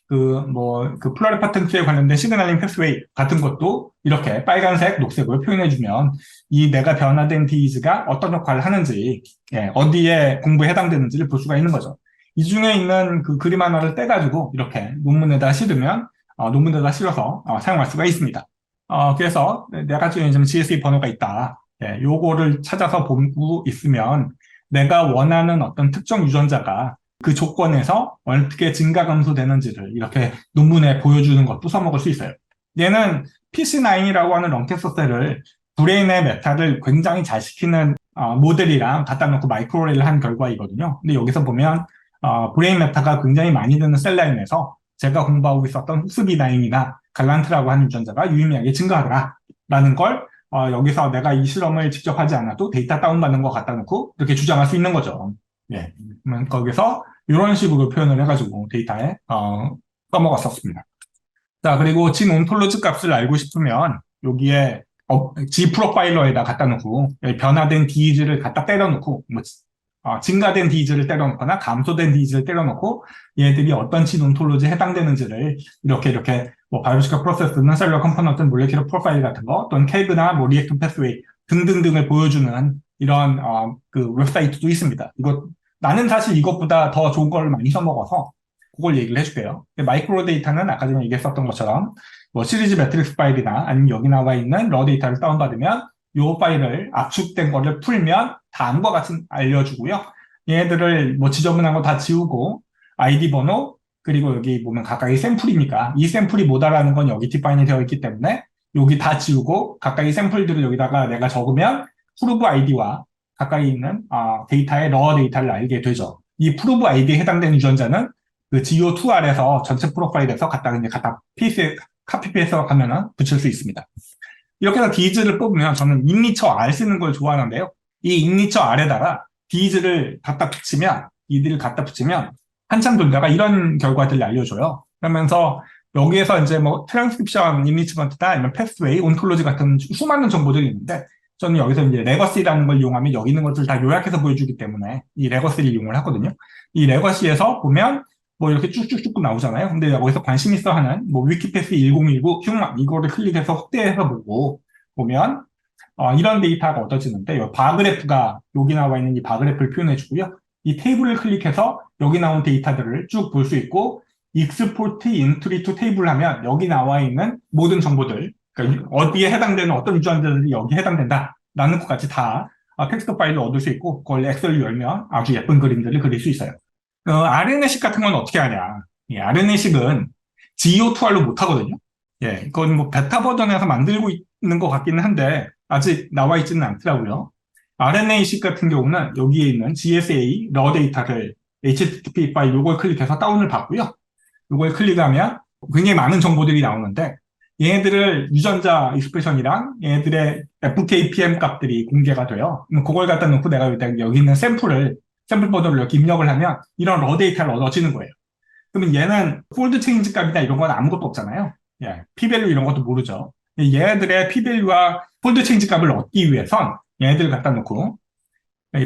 그 플러리파텐트에 관련된 시그널링 패스웨이 같은 것도 이렇게 빨간색, 녹색으로 표현해주면 이 내가 변화된 디지가 어떤 역할을 하는지, 예, 어디에 공부에 해당되는지를 볼 수가 있는 거죠. 이 중에 있는 그 그림 하나를 떼가지고 이렇게 논문에다 실으면, 논문에다 실어서 사용할 수가 있습니다. 그래서 내가 지금 GSA 번호가 있다. 예, 요거를 찾아서 보고 있으면 내가 원하는 어떤 특정 유전자가 그 조건에서 어떻게 증가 감소되는지를 이렇게 논문에 보여주는 것도 써먹을 수 있어요. 얘는 PC9이라고 하는 런캐서 셀을 브레인의 메타를 굉장히 잘 시키는 모델이랑 갖다 놓고 마이크로레이를 한 결과이거든요. 근데 여기서 보면 브레인 메타가 굉장히 많이 드는 셀 라인에서 제가 공부하고 있었던 후스비9이나 갈란트라고 하는 유전자가 유의미하게 증가하더라라는 걸 여기서 내가 이 실험을 직접 하지 않아도 데이터 다운받는 거 갖다 놓고 이렇게 주장할 수 있는 거죠. 예. 거기서 이런 식으로 표현을 해가지고 데이터에 써먹었었습니다. 자, 그리고 진 온톨로지 값을 알고 싶으면 여기에 G 프로파일러에다 갖다 놓고 변화된 DEG를 갖다 때려놓고 증가된 DEG를 때려놓거나 감소된 DEG를 때려놓고 얘들이 어떤 진 온톨로지에 해당되는지를 이렇게 뭐 바이오로지컬 프로세스나 셀러 컴포넌트, 몰레큘러 프로파일 같은 거 또는 케이브나 뭐 리액션 패스웨이 등등등을 보여주는 이런 그 웹사이트도 있습니다. 나는 사실 이것보다 더 좋은 걸 많이 써먹어서 그걸 얘기를 해줄게요. 마이크로 데이터는 아까 전에 얘기했었던 것처럼 뭐 시리즈 매트릭스 파일이나 아니면 여기 나와 있는 러 데이터를 다운받으면 이 파일을 압축된 거를 풀면 다음과 같이 알려주고요. 얘네들을 뭐 지저분한 거 다 지우고 아이디 번호 그리고 여기 보면 가까이 샘플이니까 이 샘플이 뭐다라는 건 여기 디파인이 되어 있기 때문에 여기 다 지우고 가까이 샘플들을 여기다가 내가 적으면 프루브 아이디와 가까이 있는 데이터의 러 데이터를 알게 되죠. 이 프루브 아이디에 해당되는 유전자는 그 GO2R에서 전체 프로파일에서 갖다 카피 페이스트가 가면은 붙일 수 있습니다. 이렇게 해서 디즈를 뽑으면 저는 인니처 R 쓰는 걸 좋아하는데요. 이 인니처 R에다가 디즈를 갖다 붙이면 이들을 갖다 붙이면 한참 돌다가 이런 결과들을 알려줘요. 그러면서 여기에서 이제 뭐 트랜스크립션 인리치먼트나 아니면 패스웨이, 온톨로지 같은 수많은 정보들이 있는데 저는 여기서 이제 레거시라는 걸 이용하면 여기 있는 것들 다 요약해서 보여주기 때문에 이 레거시를 이용을 하거든요. 이 레거시에서 보면 뭐 이렇게 쭉쭉쭉 나오잖아요. 근데 여기서 관심 있어 하는 뭐 위키패스 1019 휴먼 이거를 클릭해서 확대해서 보면 이런 데이터가 얻어지는데 이 바그래프가 여기 나와 있는 이 바그래프를 표현해 주고요. 이 테이블을 클릭해서 여기 나온 데이터들을 쭉 볼 수 있고 익스포트 인트리 투 테이블 하면 여기 나와 있는 모든 정보들 그러니까 어디에 해당되는 어떤 유전자들이 여기에 해당된다라는 것까지 다 텍스트 파일을 얻을 수 있고 그걸 엑셀을 열면 아주 예쁜 그림들을 그릴 수 있어요. RNA-식 같은 건 어떻게 하냐. RNA-식은 GO2R로 못하거든요. 예, 그건 뭐 베타 버전에서 만들고 있는 것 같기는 한데 아직 나와 있지는 않더라고요. RNA-식 같은 경우는 여기에 있는 GSA 러 데이터를 HTTP 파일 요걸 클릭해서 다운을 받고요. 요걸 클릭하면 굉장히 많은 정보들이 나오는데 얘네들을 유전자 익스프레션이랑 얘네들의 FKPM 값들이 공개가 돼요. 그걸 갖다 놓고 내가 여기 있는 샘플 번호를 이렇게 입력을 하면 이런 러 데이터를 얻어지는 거예요. 그러면 얘는 폴드 체인지 값이나 이런 건 아무것도 없잖아요. 예, P-밸류 이런 것도 모르죠. 얘네들의 P-밸류와 폴드 체인지 값을 얻기 위해선 얘네들을 갖다 놓고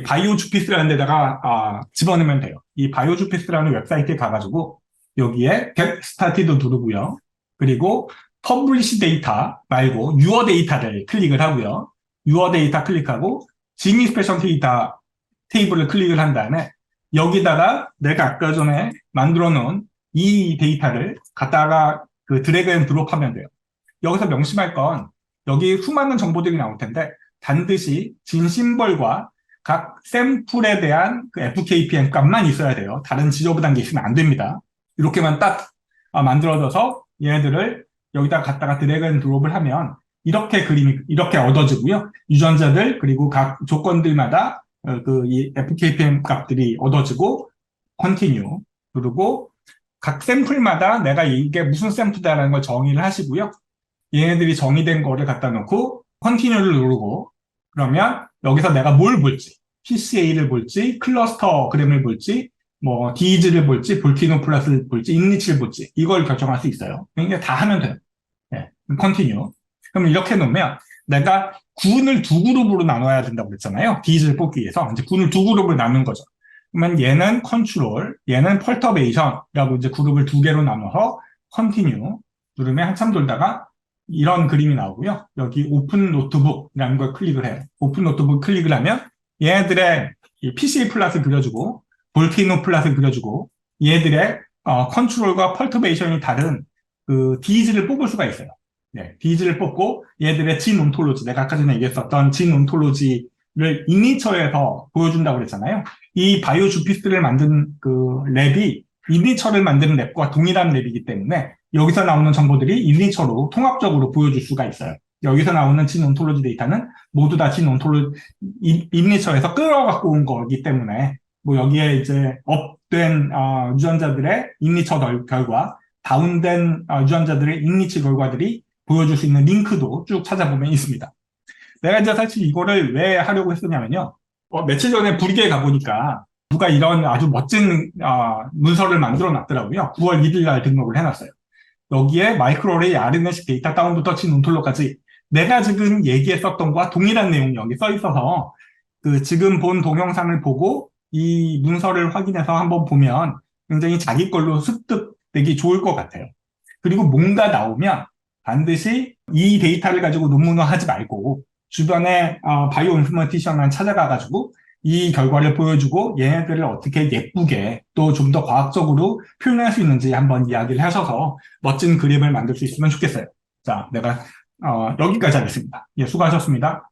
바이오주피스라는 데다가 집어넣으면 돼요. 이 바이오주피스라는 웹사이트에 가가지고 여기에 get started 누르고요. 그리고 publish 데이터 말고 your 데이터를 클릭을 하고요. your 데이터 클릭하고 gene expression 데이터 테이블을 클릭을 한 다음에 여기다가 내가 아까 전에 만들어 놓은 이 데이터를 갖다가 그 드래그 앤 드롭하면 돼요. 여기서 명심할 건 여기 수많은 정보들이 나올 텐데 반드시 진 심벌과 각 샘플에 대한 그 FKPM 값만 있어야 돼요. 다른 지저분한 게 있으면 안 됩니다. 이렇게만 딱 만들어져서 얘네들을 여기다 갖다가 드래그 앤 드롭을 하면 이렇게 그림이 이렇게 얻어지고요. 유전자들 그리고 각 조건들마다 이 FKPM 값들이 얻어지고 continue 그리고 각 샘플마다 내가 이게 무슨 샘플이다라는 걸 정의를 하시고요. 얘네들이 정의된 거를 갖다 놓고 continue를 누르고 그러면 여기서 내가 뭘 볼지 PCA를 볼지 클러스터 그램을 볼지 뭐 DEG를 볼지 볼티노 플러스를 볼지 인리치를 볼지 이걸 결정할 수 있어요. 그러니까 다 하면 돼요. 네, continue. 그럼 이렇게 놓으면 내가 군을 두 그룹으로 나눠야 된다고 그랬잖아요. DEG를 뽑기 위해서 이제 군을 두 그룹으로 나눈 거죠. 그러면 얘는 컨트롤, 얘는 펄터베이션이라고 이제 그룹을 두 개로 나눠서 컨티뉴 누르면 한참 돌다가 이런 그림이 나오고요. 여기 오픈 노트북이라는 걸 클릭을 해요. 오픈 노트북 클릭을 하면 얘네들의 PCA 플랫을 그려주고 볼케이노 플랫을 그려주고 얘들의 컨트롤과 펄터베이션이 다른 그 디즈를 뽑을 수가 있어요. 네, 디즈를 뽑고 얘들의 진 온톨로지, 내가 아까 전에 얘기했었던 진 온톨로지를 이니처에서 보여준다고 그랬잖아요. 이 바이오 주피스를 만든 그 랩이 이니처를 만드는 랩과 동일한 랩이기 때문에 여기서 나오는 정보들이 이니처로 통합적으로 보여줄 수가 있어요. 여기서 나오는 진 온톨로지 데이터는 모두 다 진 온톨로지 이니처에서 끌어갖고 온 거기 때문에 뭐 여기에 이제 업된 유전자들의 이니처 결과, 다운된 유전자들의 이니처 결과들이 보여줄 수 있는 링크도 쭉 찾아보면 있습니다. 내가 이제 사실 이거를 왜 하려고 했었냐면요. 며칠 전에 불기에 가보니까 누가 이런 아주 멋진 문서를 만들어 놨더라고요. 9월 1일 날 등록을 해놨어요. 여기에 마이크로레이 RNA-식 데이터 다운부터 진 온톨로까지 내가 지금 얘기했었던 것과 동일한 내용이 여기 써 있어서 그 지금 본 동영상을 보고 이 문서를 확인해서 한번 보면 굉장히 자기 걸로 습득되기 좋을 것 같아요. 그리고 뭔가 나오면 반드시 이 데이터를 가지고 논문을 하지 말고 주변에 바이오 인포메티션을 찾아가가지고 이 결과를 보여주고 얘네들을 어떻게 예쁘게 또 좀 더 과학적으로 표현할 수 있는지 한번 이야기를 하셔서 멋진 그림을 만들 수 있으면 좋겠어요. 자, 내가 여기까지 하겠습니다. 예, 수고하셨습니다.